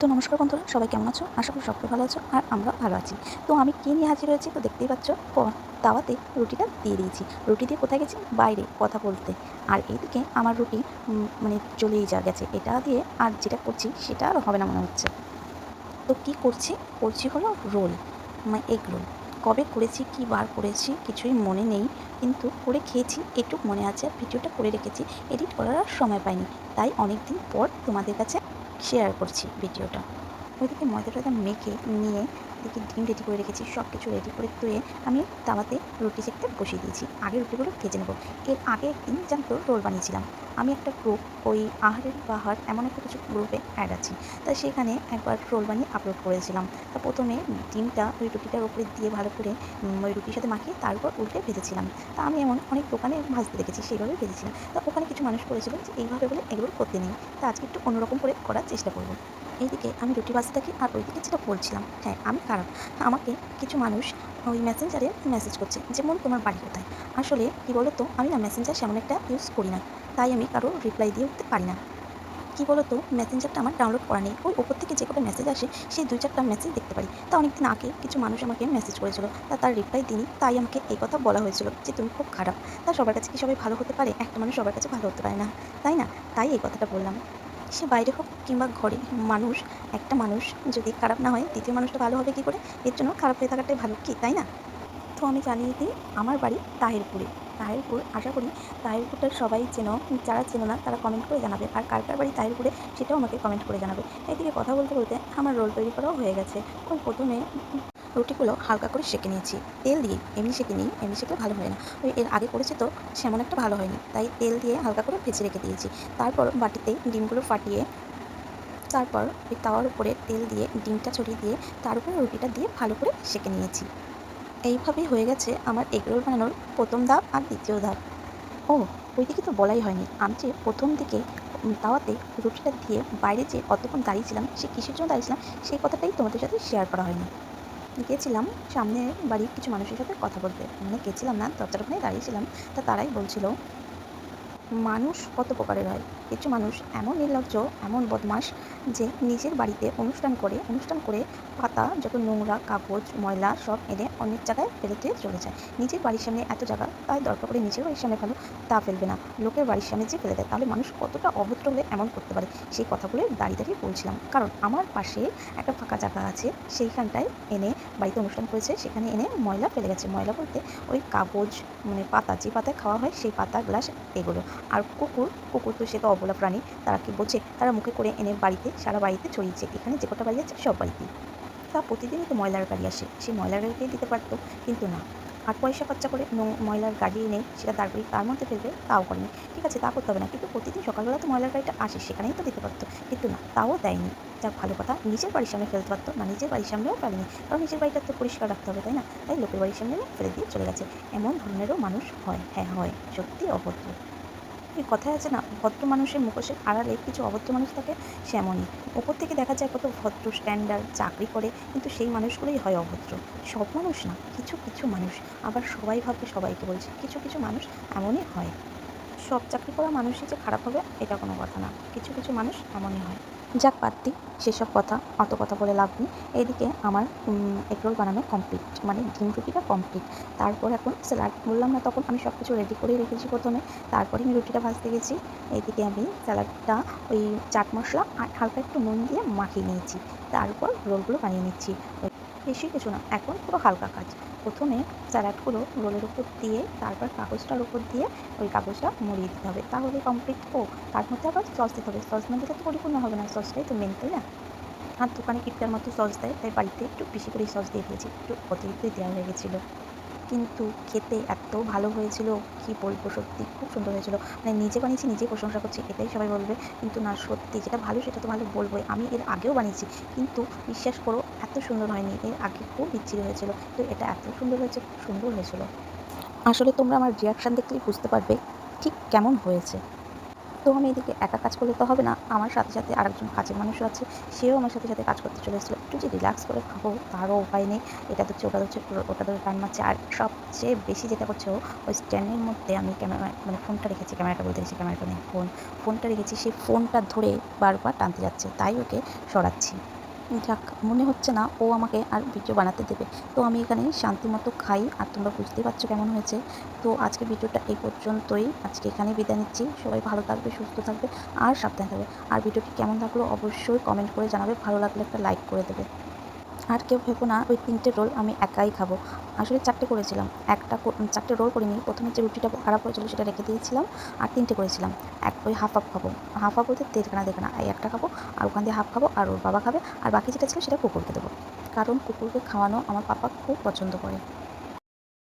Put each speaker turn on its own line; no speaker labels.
তো নমস্কার বন্ধুরা, সবাই কেমন আছো? আশা করি সকলে ভালো আছো আর আমরাও ভালো আছি। তো আমি কী নিয়ে হাজির হয়েছি তো দেখতেই পাচ্ছ। তাওয়াতে রুটিটা দিয়ে দিয়েছি। রুটি দিয়ে কোথায় গেছি? বাইরে কথা বলতে। আর এইদিকে আমার রুটি মানে চলেই গেছে। এটা দিয়ে আর যেটা করছি সেটা আর হবে না মনে হচ্ছে। তো কী করছি? করছি হলো রোল, মানে এগ রোল। কবে করেছি, কী বার করেছি কিছুই মনে নেই। কিন্তু করে খেয়েছি এটুক মনে আছে, আর ভিডিওটা করে রেখেছি। এডিট করার আর সময় পাইনি। তাই অনেকদিন পর তোমাদের কাছে শেয়ার করছি ভিডিওটা। ওইদিকে ময়দা টয়দা মেখে নিয়ে এদিকে ডিম রেডি করে রেখেছি। সব কিছু রেডি করে ধুয়ে আমি তাওয়াতে রুটি সেঁকতে বসিয়ে দিয়েছি। আগে রুটিগুলো ভেজে নেব। এর আগে একদিন জানো তো রোল বানিয়েছিলাম। আমি একটা গ্রুপ, ওই আহারের বাহার এমন একটা কিছু গ্রুপে অ্যাড আছি। তা সেখানে একবার রোল বানিয়ে আপলোড করেছিলাম। তা প্রথমে ডিমটা ওই রুটিটার উপরে দিয়ে ভালো করে ওই রুটির সাথে মাখিয়ে তারপর উল্টে ভেজেছিলাম। তা আমি এমন অনেক দোকানে ভাজতে দেখেছি, সেইভাবে ভেজেছিলাম। তা ওখানে কিছু মানুষ বলেছিল যে এইভাবে বলে এগুলো করতে নেই। তা আজকে একটু অন্যরকম করে করার চেষ্টা করব। এইদিকে আমি রুটি ভাজতে থাকি আর ওইদিকে যেটা বলছিলাম, হ্যাঁ, আমি খারাপ। আমাকে কিছু মানুষ ওই মেসেঞ্জারে মেসেজ করছে, যেমন তোমার বাড়ি কোথায়? আসলে কী বলো তো, আমি না মেসেঞ্জার সেমন একটা ইউজ করি না। তাই আমি কারো রিপ্লাই দিয়ে উঠতে পারি না। কী বলো তো, মেসেঞ্জারটা আমার ডাউনলোড করা নেই। ওই ওপর থেকে যে কটা মেসেজ আসে সেই ২-৪ টা মেসেজ দেখতে পারি। তা অনেকদিন আগে কিছু মানুষ আমাকে মেসেজ করেছিল। তার রিপ্লাই দিইনি। তাই আমাকে এই কথা বলা হয়েছিল যে, "তুমি খুব খারাপ।" তা সবার কাছে কি সবাই ভালো হতে পারে? একটা মানুষ সবার কাছে ভালো হতে পারে না, তাই না? তাই এই কথাটা বললাম। সে বাইরে হোক কিংবা ঘরে, মানুষ, একটা মানুষ যদি খারাপ না হয়, দ্বিতীয় মানুষটা ভালো হবে কী করে? এর জন্য খারাপ হয়ে থাকাটাই ভালো, কি তাই না? তো আমি জানিয়ে দিই, আমার বাড়ি তাহিরপুরে। তাহিরপুর, আশা করি তাহিরপুরটা সবাই চেনো। যারা চেনো না তারা কমেন্ট করে জানাবে। আর কার, কার বাড়ি তাহিরপুরে সেটাও আমাকে কমেন্ট করে জানাবে। এদিকে কথা বলতে, বলতে আমার রোল তৈরি করাও হয়ে গেছে। ওই ১ম এ রুটিগুলো হালকা করে সেঁকে নিয়েছি। তেল দিয়ে, এমনি সেঁকে নিই, এমনি সেঁকলে ভালো হয় না। ওই এর আগে করেছি তো সেমন একটা ভালো হয়নি। তাই তেল দিয়ে হালকা করে ভেজে রেখে দিয়েছি। তারপর বাটিতে ডিমগুলো ফাটিয়ে, তারপর ওই তাওয়ার উপরে তেল দিয়ে ডিমটা ছড়িয়ে দিয়ে তার উপরে রুটিটা দিয়ে ভালো করে সেঁকে নিয়েছি। এইভাবেই হয়ে গেছে আমার এগরোল বানানোর ১ম ধাপ আর ২য় ধাপ। ও, ওইদিকে তো বলাই হয়নি। আমি যে ১ম দিকে তাওয়াতে রুটিটা দিয়ে বাইরে যে অতক্ষণ দাঁড়িয়েছিলাম, সে কিসের জন্য দাঁড়িয়েছিলাম সেই কথাটাই তোমাদের সাথে শেয়ার করা হয়নি। গিয়েছিলাম সামনের বাড়ির কিছু মানুষের সাথে কথা বলতে। মানে গেছিলাম না, দরজার ওখানেই দাঁড়িয়েছিলাম। তা তারাই বলছিল, মানুষ কত প্রকারের হয়। কিছু মানুষ এমন নির্লজ্জ, এমন বদমাশ যে নিজের বাড়িতে অনুষ্ঠান করে পাতা, যত নোংরা, কাগজ, ময়লা সব এনে অনেক জায়গায় ফেলে দিয়ে চলে যায়। নিজের বাড়ির সামনে এত জায়গা, তাই দরকার পড়ে নিজের বাড়ির সামনে ফেলো, তা ফেলবে না। লোকের বাড়ির সামনে যেয়ে ফেলে দেয়। তাহলে মানুষ কতটা অভদ্র হলে এমন করতে পারে? সেই কথাগুলোই দাঁড়িয়ে, দাঁড়িয়ে বলছিলাম। কারণ আমার পাশে একটা ফাঁকা জায়গা আছে, সেইখানটায় এনে বাড়িতে অনুষ্ঠান করেছে, সেখানে এনে ময়লা ফেলে গেছে। ময়লা বলতে ওই কাগজ, মানে পাতা, যে পাতায় খাওয়া হয় সেই পাতা, গ্লাস, এগুলো। আর কুকুর তো সে তো অবলা প্রাণী, তারা কি বোঝে? তারা মুখে করে এনে বাড়িতে, সারা বাড়িতে ছড়িয়েছে। এখানে যে কটা বাড়ি আছে সব বাড়িতেই। তা প্রতিদিনই তো ময়লার গাড়ি আসে। সেই ময়লার গাড়িতেই দিতে পারত, কিন্তু না। আর পয়সা খরচা করে ময়লার গাড়ি এনে সেটা দাঁড় করিয়ে তার মধ্যে ফেলবে, তাও করেনি। ঠিক আছে, তা করতে হবে না। কিন্তু প্রতিদিন সকালবেলা তো ময়লার গাড়িটা আসে, সেখানেই তো দিতে পারত। কিন্তু না, তাও দেয়নি। যাক, ভালো কথা, নিজের বাড়ির সামনে ফেলতে পারত। না, নিজের বাড়ির সামনেও ফেলেনি। কারণ নিজের বাড়িটা তো পরিষ্কার রাখতে হবে, তাই না? তাই লোকের বাড়ির সামনে এনে ফেলে দিয়ে চলে গেছে। এমন ধরনেরও মানুষ হয়। হ্যাঁ, হয়। সত্যিই অভদ্র। এই কথায় আছে না, ভদ্র মানুষের মুখোশের আড়ালে কিছু অভদ্র মানুষ থাকে, সেমনই। ওপর থেকে দেখা যায় কত ভদ্র, স্ট্যান্ডার্ড, চাকরি করে, কিন্তু সেই মানুষগুলোই হয় অভদ্র। সব মানুষ না, কিছু, কিছু মানুষ। আবার সবাই ভাববে সবাইকে বলছি। কিছু, কিছু মানুষ এমনই হয়। সব চাকরি করা মানুষই যে খারাপ হবে এটা কোনো কথা না। কিছু, কিছু মানুষ এমনই হয়। যাক, বাদ দিই সেসব কথা, অত কথা বলে লাভ নেই। এদিকে আমার এগরোল বানানো কমপ্লিট, মানে ডিম রুটিটা কমপ্লিট। তারপর এখন স্যালাড, বললাম না তখন আমি সব কিছু রেডি করেই রেখেছি ১ম এ। তারপরে আমি রুটিটা ভাজতে গেছি। এইদিকে আমি স্যালাডটা ওই চাট মসলা আর হালকা একটু নুন দিয়ে মাখিয়ে নিয়েছি। তারপর রোলগুলো বানিয়ে নিচ্ছি। বেশি কিছু না, এখন পুরো হালকা কাজ। ১ম এ স্যালাডগুলো রোলের উপর দিয়ে, তারপর কাগজটার উপর দিয়ে ওই কাগজটা মুড়িয়ে দিতে হবে। তাহলেই কমপ্লিট। ও, তার মধ্যে আবার সস দিতে হবে। সস না দিলে তো পরিপূর্ণ হবে না। সসটাই তো মেইন, তাই না? আর দোকানে কিপটার মতো সস দেয়, তাই বাড়িতে একটু বেশি করেই সস দিয়ে দিয়েছি। একটু অতিরিক্তই দেওয়া হয়ে গেছিল। কিন্তু খেতে এত ভালো হয়েছিল, কি বলবো, সত্যি খুব সুন্দর হয়েছিল। মানে নিজে বানিয়েছি, নিজেই প্রশংসা করছি, এটাই সবাই বলবে। কিন্তু না, সত্যি যেটা ভালো সেটা তো ভালো বলবোই। আমি এর আগেও বানিয়েছি, কিন্তু বিশ্বাস করো এত সুন্দর হয়নি। এর আগে খুব বিচ্ছিরি হয়েছিল। তো এটা এত সুন্দর হয়েছে, খুব সুন্দর হয়েছিল। আসলে তোমরা আমার রিঅ্যাকশন দেখলেই বুঝতে পারবে ঠিক কেমন হয়েছে। তো আমি এদিকে একা কাজ করলে তো হবে না, আমার সাথে সাথে আরেকজন কাজের মানুষও আছে, সেও আমার সাথে সাথে কাজ করতে চলে এসেছিলো। একটু যে রিল্যাক্স করে খাবো তারও উপায় নেই। এটা ধরছে, ওটা ধরছে, ওটা ধরে টান মারছে। আর সবচেয়ে বেশি যেটা করছে ও, ওই স্ট্যান্ডের মধ্যে আমি ক্যামেরা মানে ফোনটা রেখেছি, ক্যামেরাটা বলতে গেছি, ক্যামেরাটা নেই, ফোনটা রেখেছি, সেই ফোনটা ধরে বারবার টানতে যাচ্ছে, তাই ওকে সরাচ্ছি। যাক, মনে হচ্ছে না ও আমাকে আর ভিডিও বানাতে দেবে। তো আমি এখানে শান্তিমতো খাই, আর তোমরা বুঝতেই পারছো কেমন হয়েছে। তো আজকের ভিডিওটা এই পর্যন্তই। আজকে এখানেই বিদায় নিচ্ছি। সবাই ভালো থাকবে, সুস্থ থাকবে আর সাবধানে থাকবে। আর ভিডিওটি কেমন লাগলো অবশ্যই কমেন্ট করে জানাবে। ভালো লাগলে একটা লাইক করে দেবে। আর কেউ ভেবো না ওই ৩ টে রোল আমি একাই খাবো। আসলে ৪ টে করেছিলাম। ৪ টে রোল করিনি। ১ম এ যে রুটিটা খারাপ হয়েছিল সেটা রেখে দিয়েছিলাম। আর ৩ টে করেছিলাম। ওই হাফ, হাফ খাবো। হাফ, হাফ বলতে দেড়খানা, দেড়খানা। এই একটা খাবো, আর ওখান দিয়ে হাফ খাবো, আর ওর বাবা খাবে। আর বাকি যেটা ছিল সেটা কুকুরকে দেবো। কারণ কুকুরকে খাওয়ানো আমার পাপা খুব পছন্দ করে।